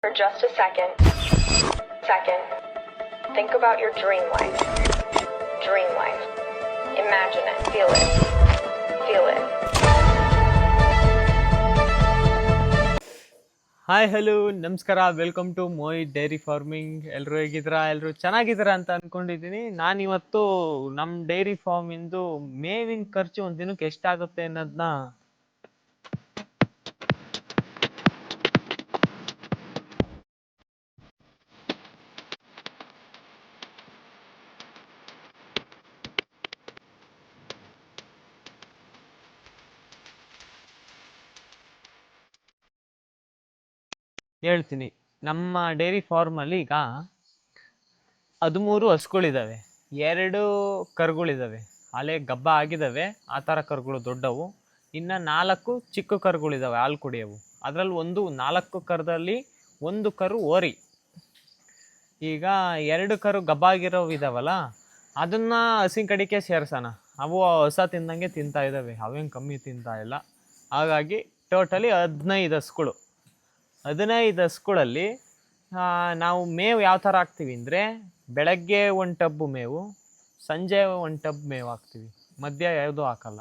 For just a second. Think about your dream life. Imagine it. Feel it. Hi hello ನಮಸ್ಕಾರ, welcome to Mohit dairy farming. ಎಲ್ಲರೂ ಹೇಗಿದ್ದೀರಾ? ಎಲ್ಲರೂ ಚೆನ್ನಾಗಿದ್ದೀರಾ ಅಂತ ಅಂದ್ಕೊಂಡಿದ್ದೀನಿ. ನಾನಿವತ್ತು ನಮ್ಮ ಡೈರಿ ಫಾರ್ಮಿಂದು ಮೇವಿನ ಖರ್ಚು ಒಂದು ದಿನಕ್ಕೆ ಎಷ್ಟಾಗುತ್ತೆ ಅನ್ನೋದನ್ನ ಹೇಳ್ತೀನಿ. ನಮ್ಮ ಡೈರಿ ಫಾರ್ಮಲ್ಲಿ ಈಗ 13 ಹಸುಗಳಿದ್ದಾವೆ, 2 ಕರುಗಳಿದ್ದಾವೆ, ಅಲ್ಲೇ ಗಬ್ಬ ಆಗಿದ್ದಾವೆ. ಆ ಥರ ಕರುಗಳು ದೊಡ್ಡವು. ಇನ್ನು 4 ಚಿಕ್ಕ ಕರುಗಳಿದ್ದಾವೆ ಹಾಲು ಕುಡಿಯವು. ಅದರಲ್ಲಿ 4 ಕರುದಲ್ಲಿ 1 ಕರು ಓರಿ. ಈಗ 2 ಕರು ಗಬ್ಬ ಆಗಿರೋವು ಇದಾವಲ್ಲ, ಅದನ್ನ ಹಸಿನ ಕಡಿಕೆ ಸೇರ್ಸೋಣ. ಅವು ಹೊಸ ತಿಂದಂಗೆ ತಿಂತಾ ಇದ್ದಾವೆ, ಅವೇನು ಕಮ್ಮಿ ತಿಂತಾ ಇಲ್ಲ. ಹಾಗಾಗಿ ಟೋಟಲಿ 15 ಹಸುಗಳು. 15 ಹಸುಗಳಲ್ಲಿ ನಾವು ಮೇವು ಯಾವ ಥರ ಹಾಕ್ತೀವಿ ಅಂದರೆ, ಬೆಳಗ್ಗೆ 1 ಟಬ್ಬು ಮೇವು, ಸಂಜೆ 1 ಟಬ್ ಮೇವು ಹಾಕ್ತೀವಿ, ಮಧ್ಯ ಯಾವುದೂ ಹಾಕಲ್ಲ.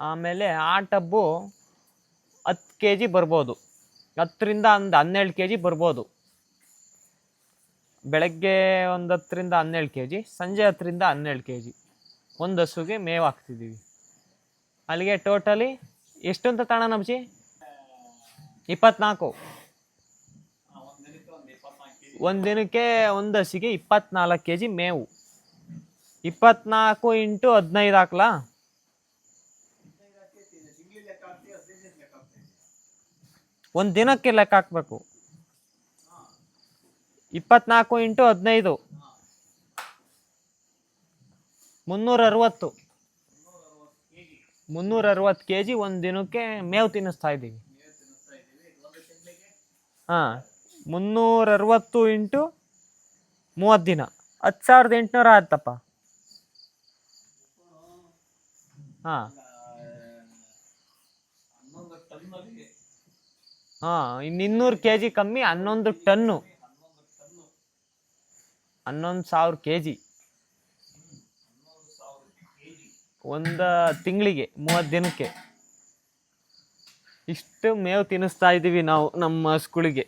ಆಮೇಲೆ ಆ ಟಬ್ಬು 10 kg ಬರ್ಬೋದು, 10ರಿಂದ 12 kg ಬರ್ಬೋದು. ಬೆಳಗ್ಗೆ ಒಂದು 10ರಿಂದ 12 kg, ಸಂಜೆ 10ರಿಂದ 12 kg ಒಂದು ಹಸುಗೆ ಮೇವು ಹಾಕ್ತಿದ್ದೀವಿ. ಅಲ್ಲಿಗೆ ಟೋಟಲಿ ಎಷ್ಟು ಅಂತ ತಾಣ ನಮ್ಜಿ? 24. ಒಂದು ದಿನಕ್ಕೆ ಒಂದು ಹಸಿಗೆ 24 kg ಮೇವು. 24 × 15 ಹಾಕ್ಲಾ? ಒಂದು ದಿನಕ್ಕೆ ಲೆಕ್ಕ ಹಾಕ್ಬೇಕು. 24 × 15 360 kg ಒಂದು ದಿನಕ್ಕೆ ಮೇವು ತಿನ್ನಿಸ್ತಾ ಇದ್ದೀವಿ. 360 × 30 ದಿನ 10,800 ಆಯ್ತಪ್ಪ. ಇನ್ನು 200 kg ಕಮ್ಮಿ, 11 ಟನ್ನು, 11,000 kg ಒಂದು ತಿಂಗಳಿಗೆ 30 ದಿನಕ್ಕೆ. ಇಷ್ಟು ಮೇವು ತಿನ್ನಿಸ್ತಾ ಇದ್ದೀವಿ ನಾವು ನಮ್ಮ ಹಸುಗಳಿಗೆ.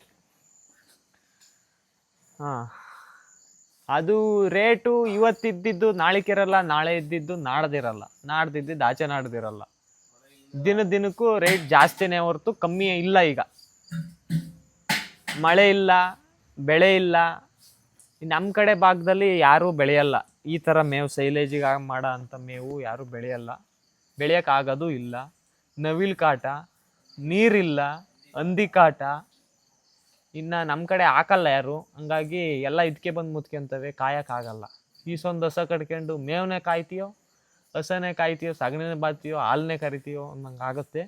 ಅದು ರೇಟು ಇವತ್ತಿದ್ದಿದ್ದು ನಾಳೆಕಿರಲ್ಲ, ನಾಳೆ ಇದ್ದಿದ್ದು ನಾಡ್ದಿರಲ್ಲ, ನಾಡ್ದಿದ್ದು ಆಚೆ ನಾಡ್ದಿರಲ್ಲ. ದಿನಕ್ಕೂ ರೇಟ್ ಜಾಸ್ತಿನೇ ಹೊರತು ಕಮ್ಮಿ ಇಲ್ಲ. ಈಗ ಮಳೆ ಇಲ್ಲ, ಬೆಳೆ ಇಲ್ಲ. ನಮ್ಮ ಕಡೆ ಭಾಗದಲ್ಲಿ ಯಾರೂ ಬೆಳೆಯಲ್ಲ ಈ ಥರ ಮೇವು. ಸೈಲೇಜಿಗೆ ಮಾಡೋ ಅಂಥ ಮೇವು ಯಾರೂ ಬೆಳೆಯಲ್ಲ, ಬೆಳೆಯೋಕ್ಕಾಗೋದು ಇಲ್ಲ. ನವಿಲು ಕಾಟ, ನೀರಿಲ್ಲ, ಹಂದಿ ಕಾಟ. ಇನ್ನು ನಮ್ಮ ಕಡೆ ಹಾಕಲ್ಲ ಯಾರು, ಹಂಗಾಗಿ ಎಲ್ಲ ಇದಕ್ಕೆ ಬಂದು ಮುತ್ಕೊಂತವೆ, ಕಾಯೋಕ್ಕಾಗಲ್ಲ. ಈಸೊಂದು ಹಸ ಕಟ್ಕೊಂಡು ಮೇವನೇ ಕಾಯ್ತೀಯೋ, ಹಸನೇ ಕಾಯ್ತೀಯೋ, ಸಗಣಿನೇ ಬಾತೀಯೋ, ಹಾಲನ್ನೇ ಕರಿತೀಯೋ ಅನ್ನಂಗೆ ಆಗುತ್ತೆ.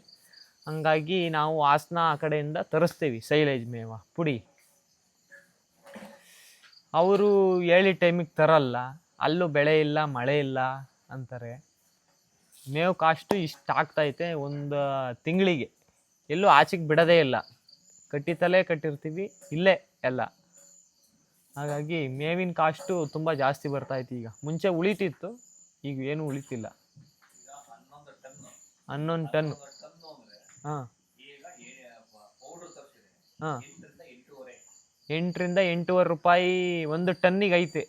ಹಂಗಾಗಿ ನಾವು ಹಾಸನ ಆ ಕಡೆಯಿಂದ ತರಿಸ್ತೀವಿ ಸೈಲೇಜ್ ಮೇವ ಪುಡಿ. ಅವರು ಹೇಳಿದ ಟೈಮಿಗೆ ತರಲ್ಲ, ಅಲ್ಲೂ ಬೆಳೆ ಇಲ್ಲ, ಮಳೆ ಇಲ್ಲ ಅಂತಾರೆ. ಮೇವು ಕಾಸ್ಟು ಇಷ್ಟು ಆಗ್ತೈತೆ ಒಂದು ತಿಂಗಳಿಗೆ. ಎಲ್ಲೂ ಆಚೆಗೆ ಬಿಡೋದೇ ಇಲ್ಲ, ಕಟ್ಟಿತಲೇ ಕಟ್ಟಿರ್ತೀವಿ ಇಲ್ಲೇ ಎಲ್ಲ. ಹಾಗಾಗಿ ಮೇವಿನ ಕಾಸ್ಟು ತುಂಬ ಜಾಸ್ತಿ ಬರ್ತೈತಿ. ಈಗ ಮುಂಚೆ ಉಳಿತಿತ್ತು, ಈಗ ಏನು ಉಳಿತಿಲ್ಲ. 11 ಟನ್. 8ರಿಂದ 8.5 ರೂಪಾಯಿ ಒಂದು ಟನ್ನಿಗೆ ಐತೆ.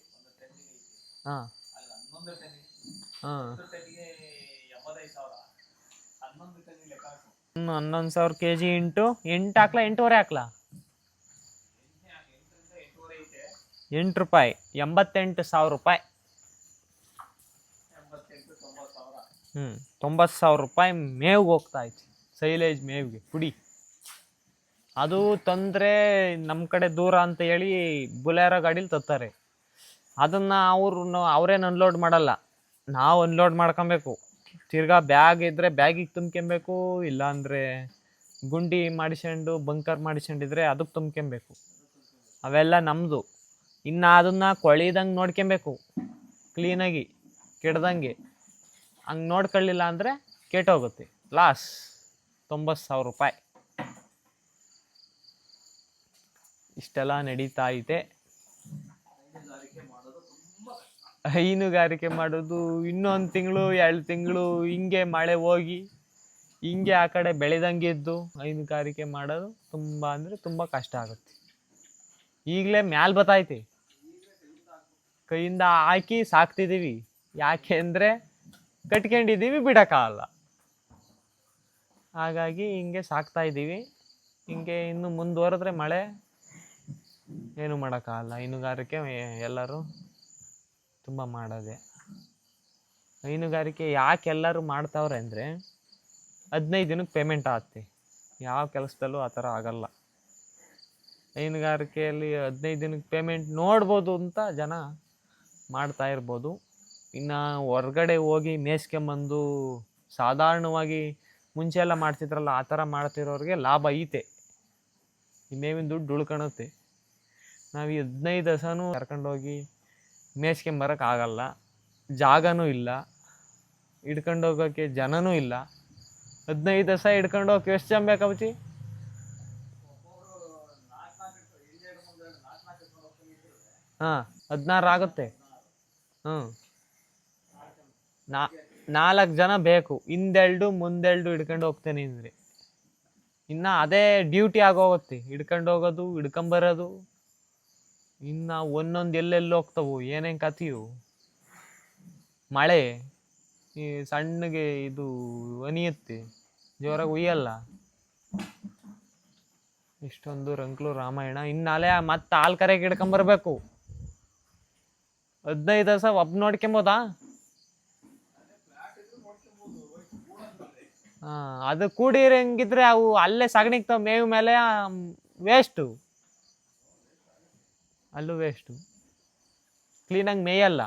11,000 kg ಇಂಟು 8 ಹಾಕ್ಲಾ, 8.5 ಹಾಕ್ಲಾ? 8 ರೂಪಾಯಿ, 88,000 ರೂಪಾಯಿ. 90,000 ರೂಪಾಯಿ ಮೇವಿಗೆ ಹೋಗ್ತಾ ಐತಿ, ಸೈಲೇಜ್ ಮೇವಿಗೆ ಪುಡಿ. ಅದು ತಂದರೆ ನಮ್ಮ ಕಡೆ ದೂರ ಅಂತ ಹೇಳಿ ಬುಲೆರೋ ಗಾಡೀಲಿ ತರ್ತಾರೆ. ಅದನ್ನು ಅವ್ರೇನು ಅನ್ಲೋಡ್ ಮಾಡಲ್ಲ, ನಾವು ಅನ್ಲೋಡ್ ಮಾಡ್ಕೊಬೇಕು. ತಿರ್ಗಾ ಬ್ಯಾಗ್ ಇದ್ದರೆ ಬ್ಯಾಗಿಗೆ ತುಂಬ್ಕೊಬೇಕು, ಇಲ್ಲಾಂದರೆ ಗುಂಡಿ ಮಾಡಿಸ್ಕೊಂಡು ಬಂಕರ್ ಮಾಡಿಸ್ಕೊಂಡಿದ್ರೆ ಅದಕ್ಕೆ ತುಂಬ್ಕೊಬೇಕು. ಅವೆಲ್ಲ ನಮ್ಮದು. ಇನ್ನು ಅದನ್ನು ಕೊಳಿದಂಗೆ ನೋಡ್ಕೊಬೇಕು ಕ್ಲೀನಾಗಿ, ಕೆಡ್ದಂಗೆ. ಹಂಗೆ ನೋಡ್ಕೊಳ್ಳಿಲ್ಲ ಅಂದರೆ ಕೆಟ್ಟೋಗುತ್ತೆ, ಲಾಸ್. 90,000 ರೂಪಾಯಿ. ಇಷ್ಟೆಲ್ಲ ನಡೀತಾ ಐತೆ. ಹೈನುಗಾರಿಕೆ ಮಾಡೋದು ಇನ್ನೊಂದು ತಿಂಗಳು 2 ತಿಂಗಳು ಹಿಂಗೆ ಮಳೆ ಹೋಗಿ ಹಿಂಗೆ ಆ ಕಡೆ ಬೆಳೆದಂಗಿದ್ದು ಹೈನುಗಾರಿಕೆ ಮಾಡೋದು ತುಂಬ ಅಂದರೆ ತುಂಬ ಕಷ್ಟ ಆಗುತ್ತೆ. ಈಗಲೇ ಮ್ಯಾಲ್ ಬತ್ತೈತಿ, ಕೈಯಿಂದ ಹಾಕಿ ಸಾಕ್ತಿದ್ದೀವಿ. ಯಾಕೆ ಅಂದರೆ ಕಟ್ಕೊಂಡಿದ್ದೀವಿ, ಬಿಡೋಕ್ಕಾಗಲ್ಲ. ಹಾಗಾಗಿ ಹಿಂಗೆ ಸಾಕ್ತಾ ಇದ್ದೀವಿ. ಹಿಂಗೆ ಇನ್ನು ಮುಂದುವರೆದ್ರೆ ಮಳೆ ಏನು ಮಾಡೋಕ್ಕಾಗಲ್ಲ. ಹೈನುಗಾರಿಕೆ ಎಲ್ಲರೂ ತುಂಬ ಮಾಡೋದೆ. ಹೈನುಗಾರಿಕೆ ಯಾಕೆ ಎಲ್ಲರೂ ಮಾಡ್ತಾವ್ರೆ ಅಂದರೆ 15 ದಿನಕ್ಕೆ ಪೇಮೆಂಟ್ ಆಗುತ್ತೆ. ಯಾವ ಕೆಲಸದಲ್ಲೂ ಆ ಥರ ಆಗಲ್ಲ. ಹೈನುಗಾರಿಕೆಯಲ್ಲಿ 15 ದಿನಕ್ಕೆ ಪೇಮೆಂಟ್ ನೋಡ್ಬೋದು ಅಂತ ಜನ ಮಾಡ್ತಾ ಇರ್ಬೋದು. ಇನ್ನು ಹೊರ್ಗಡೆ ಹೋಗಿ ಮೇಯ್ಸ್ಕೊಂಬಂದು ಸಾಧಾರಣವಾಗಿ ಮುಂಚೆ ಎಲ್ಲ ಮಾಡ್ತಿದ್ರಲ್ಲ ಆ ಥರ ಮಾಡ್ತಿರೋರಿಗೆ ಲಾಭ ಐತೆ. ಈ ಮೇವಿನ ದುಡ್ಡು ಉಳ್ಕೊಳುತ್ತೆ. ನಾವು ಈ 15 ಹಸನೂ ಕರ್ಕೊಂಡೋಗಿ ಮೇಯ್ಸ್ಕೊಂಬರೋಕ್ಕಾಗಲ್ಲ. ಜಾಗನೂ ಇಲ್ಲ, ಹಿಡ್ಕೊಂಡೋಗೋಕ್ಕೆ ಜನನೂ ಇಲ್ಲ. 15 ಹಸ ಹಿಡ್ಕೊಂಡೋಗಿ ಎಷ್ಟು ಜನ ಬೇಕಾಗ್ತಿ? ಹಾಂ, 16 ಆಗುತ್ತೆ. 4 ಜನ ಬೇಕು. ಹಿಂದೆರಡು ಮುಂದೆರಡು ಹಿಡ್ಕೊಂಡು ಹೋಗ್ತೇನೆ ಅಂದರೆ ಇನ್ನು ಅದೇ ಡ್ಯೂಟಿ ಆಗೋಗುತ್ತೆ. ಹಿಡ್ಕೊಂಡು ಹೋಗೋದು, ಹಿಡ್ಕೊಂಬರೋದು. ಇನ್ನು ಒಂದೊಂದು ಎಲ್ಲೆಲ್ಲಿ ಹೋಗ್ತವು, ಏನೇನು ಕಥೆಯು. ಮಳೆ ಈ ಸಣ್ಣಗೆ ಇದು ಒನಿಯುತ್ತೆ, ಜೋರಾಗಿ ಉಯ್ಯಲ್ಲ. ಇಷ್ಟೊಂದು ರಂಕ್ಲು ರಾಮಾಯಣ. ಇನ್ನಾಲೆ ಮತ್ತೆ ಹಾಲು ಕರೆಗೆ ಹಿಡ್ಕೊಂಬರ್ಬೇಕು. 15 ಹಸ ಒಬ್ಬ ನೋಡ್ಕೊಂಬೋದಾ? ಅದು ಕೂಡಿರಂಗಿದ್ರೆ ಅವು ಅಲ್ಲೇ ಸಗಣಿಗ್ತಾವ ಮೇವು ಮೇಲೆ. ವೇಸ್ಟು, ಅಲ್ಲೂ ವೇಸ್ಟು. ಕ್ಲೀನಾಗಿ ಮೇಯಲ್ಲ.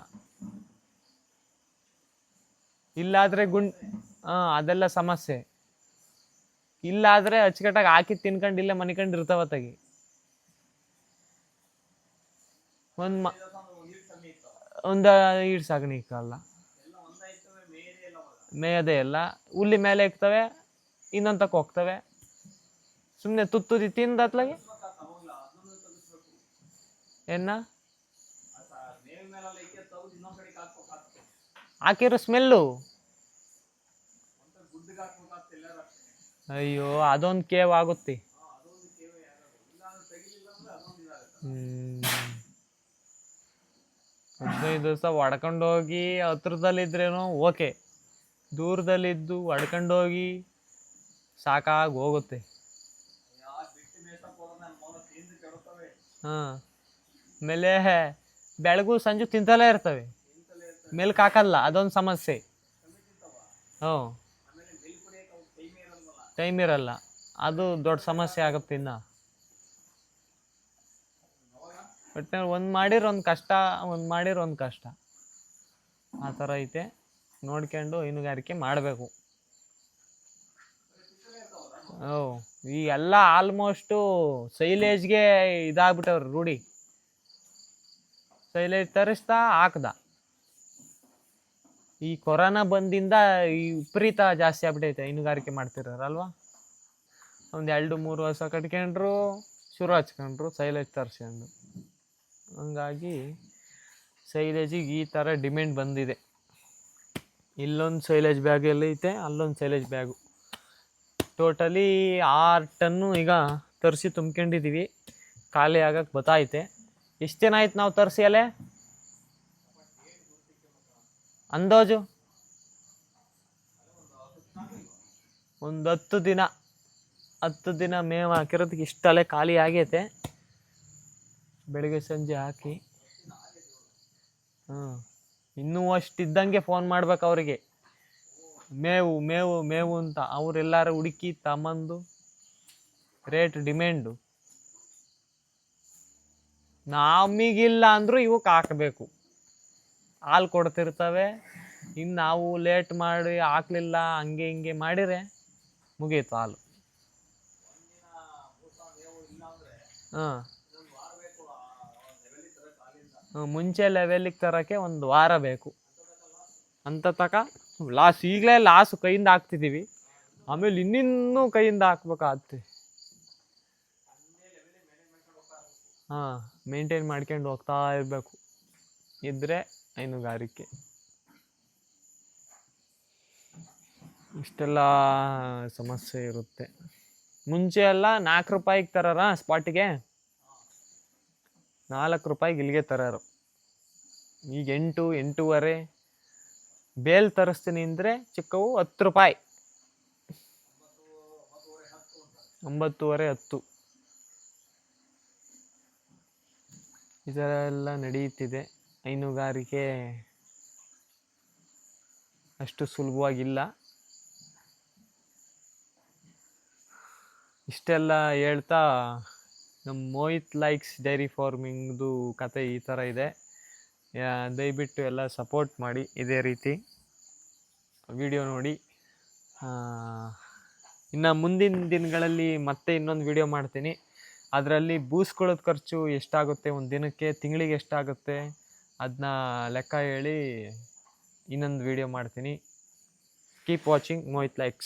ಇಲ್ಲಾದರೆ ಅದೆಲ್ಲ ಸಮಸ್ಯೆ. ಇಲ್ಲಾದರೆ ಅಚ್ಚುಕಟ್ಟಾಗಿ ಹಾಕಿ ತಿನ್ಕೊಂಡು ಇಲ್ಲೇ ಮನಿಕೊಂಡು ಇರ್ತಾವತ್ತಾಗಿ. ಒಂದು ಈಡ್ ಸಗಣಿ ಇಕ್ಕಲ್ಲ, ಮೇಯದೇ ಇಲ್ಲ. ಹುಲ್ಲಿ ಮೇಲೆ ಇಕ್ತವೆ, ಇನ್ನೊಂದು ತಕ್ಕ ಹೋಗ್ತವೆ. ಸುಮ್ಮನೆ ತುತ್ತುದಿ ತಿಂದತ್ಲಾಗೆ ಏನ ಹಾಕಿರೋ ಸ್ಮೆಲ್ಲು. ಅಯ್ಯೋ, ಅದೊಂದು ಕೇವ್ ಆಗುತ್ತೆ. 15 ದಿವಸ ಹೊಡ್ಕೊಂಡೋಗಿ ಹತ್ರದಲ್ಲಿದ್ರೇನೋ ಓಕೆ, ದೂರದಲ್ಲಿದ್ದು ಹೊಡ್ಕೊಂಡೋಗಿ ಸಾಕಾಗಿ ಹೋಗುತ್ತೆ. ಹಾಂ, ಆಮೇಲೆ ಬೆಳಗು ಸಂಜೆ ತಿಂತಲೇ ಇರ್ತವೆ, ಮೆಲ್ಕ್ ಹಾಕಲ್ಲ. ಅದೊಂದು ಸಮಸ್ಯೆ. ಟೈಮ್ ಇರಲ್ಲ, ಅದು ದೊಡ್ಡ ಸಮಸ್ಯೆ ಆಗುತ್ತೆ. ಇನ್ನು ಒಟ್ಟಿನಲ್ಲಿ ಒಂದು ಮಾಡಿರೋ ಒಂದು ಕಷ್ಟ, ಒಂದು ಮಾಡಿರೋ ಒಂದು ಕಷ್ಟ, ಆ ಥರ ಐತೆ. ನೋಡ್ಕೊಂಡು ಹೈನುಗಾರಿಕೆ ಮಾಡಬೇಕು. ಈ ಎಲ್ಲ ಆಲ್ಮೋಸ್ಟು ಸೈಲೇಜ್ಗೆ ಇದಾಗ್ಬಿಟ್ಟವ್ರು ರೂಢಿ. ಸೈಲೇಜ್ ತರಿಸ್ತಾ ಹಾಕ್ದ. ಈ ಕೊರೋನಾ ಬಂದಿಂದ ಈ ವಿಪರೀತ ಜಾಸ್ತಿ ಆಗ್ಬಿಟ್ಟೈತೆ ಹೈನುಗಾರಿಕೆ ಮಾಡ್ತಿರೋರಲ್ವಾ. ಒಂದು 2-3 ವರ್ಷ ಕಟ್ಕೊಂಡ್ರು, ಶುರು ಹಚ್ಕೊಂಡ್ರು ಸೈಲೇಜ್ ತರಿಸ್ಕೊಂಡು. ಹಂಗಾಗಿ ಸೈಲೇಜಿಗೆ ಈ ಥರ ಡಿಮ್ಯಾಂಡ್ ಬಂದಿದೆ. ಇಲ್ಲೊಂದು ಸೈಲೇಜ್ ಬ್ಯಾಗ್ ಎಲ್ಲ ಐತೆ, ಅಲ್ಲೊಂದು ಸೈಲೇಜ್ ಬ್ಯಾಗು. ಟೋಟಲಿ 6 ಟನ್ನು ಈಗ ತರಿಸಿ ತುಂಬ್ಕೊಂಡಿದ್ದೀವಿ. ಖಾಲಿ ಆಗಕ್ಕೆ ಬತ್ತೈತೆ. ಎಷ್ಟು ದಿನ ಆಯ್ತು ನಾವು ತರಿಸಿ ಅಲ್ಲೇ? ಅಂದಾಜು ಒಂದು 10 ದಿನ. 10 ದಿನ ಮೇವು ಹಾಕಿರೋದಕ್ಕೆ ಇಷ್ಟಲ್ಲೇ ಖಾಲಿ ಆಗೈತೆ. ಬೆಳಿಗ್ಗೆ ಸಂಜೆ ಹಾಕಿ ಇನ್ನೂ ಅಷ್ಟಿದ್ದಂಗೆ ಫೋನ್ ಮಾಡ್ಬೇಕು ಅವರಿಗೆ, ಮೇವು ಮೇವು ಮೇವು ಅಂತ. ಅವರೆಲ್ಲರೂ ಹುಡುಕಿ ತಮ್ಮಂದು ರೇಟ್ ಡಿಮ್ಯಾಂಡು. ನಮಗಿಲ್ಲ ಅಂದರೂ ಇವಕ್ಕೆ ಹಾಕಬೇಕು. ಹಾಲು ಕೊಡ್ತಿರ್ತವೆ. ಇನ್ನು ನಾವು ಲೇಟ್ ಮಾಡಿ ಹಾಕ್ಲಿಲ್ಲ, ಹಂಗೆ ಹಿಂಗೆ ಮಾಡಿದರೆ ಮುಗೀತು ಹಾಲು. ಮುಂಚೆ ಲೆವೆಲಿಗೆ ತರೋಕ್ಕೆ 1 ವಾರ ಬೇಕು ಅಂತ ತಕ ಲಾಸ್. ಈಗಲೇ ಲಾಸು, ಕೈಯಿಂದ ಹಾಕ್ತಿದ್ದೀವಿ. ಆಮೇಲೆ ಇನ್ನಿನ್ನೂ ಕೈಯಿಂದ ಹಾಕ್ಬೇಕಾಗತ್ತೆ. ಮೇಂಟೈನ್ ಮಾಡ್ಕೊಂಡು ಹೋಗ್ತಾ ಇರಬೇಕು. ಇದ್ದರೆ ಹೈನುಗಾರಿಕೆ. ಇಷ್ಟೆಲ್ಲ ಸಮಸ್ಯೆ ಇರುತ್ತೆ. ಮುಂಚೆ ಎಲ್ಲ 4 ರೂಪಾಯಿಗೆ ತರಾರ ಸ್ಪಾಟಿಗೆ, 4 ರೂಪಾಯಿಗೆ ಇಲ್ಲಿಗೆ ತರೋರು. ಈಗ 8, 8.5. ಬೇಲ್ ತರಿಸ್ತೀನಿ ಅಂದರೆ ಚಿಕ್ಕವು 10 ರೂಪಾಯಿ, 9.5, 10. ಈ ಥರ ಎಲ್ಲ ನಡೀತಿದೆ. ಹೈನುಗಾರಿಕೆ ಅಷ್ಟು ಸುಲಭವಾಗಿಲ್ಲ. ಇಷ್ಟೆಲ್ಲ ಹೇಳ್ತಾ ನಮ್ಮ ಮೋಹಿತ್ ಲೈಕ್ಸ್ ಡೈರಿ ಫಾರ್ಮಿಂಗ್ದು ಕತೆ ಈ ಥರ ಇದೆ. ದಯವಿಟ್ಟು ಎಲ್ಲ ಸಪೋರ್ಟ್ ಮಾಡಿ, ಇದೇ ರೀತಿ ವಿಡಿಯೋ ನೋಡಿ. ಇನ್ನು ಮುಂದಿನ ದಿನಗಳಲ್ಲಿ ಮತ್ತೆ ಇನ್ನೊಂದು ವಿಡಿಯೋ ಮಾಡ್ತೀನಿ. ಅದರಲ್ಲಿ ಬೂಸ್ಕೊಳ್ಳೋದು ಖರ್ಚು ಎಷ್ಟಾಗುತ್ತೆ ಒಂದು ದಿನಕ್ಕೆ, ತಿಂಗಳಿಗೆ ಎಷ್ಟಾಗುತ್ತೆ ಅದನ್ನ ಲೆಕ್ಕ ಹೇಳಿ ಇನ್ನೊಂದು ವಿಡಿಯೋ ಮಾಡ್ತೀನಿ. Keep watching Mohit likes.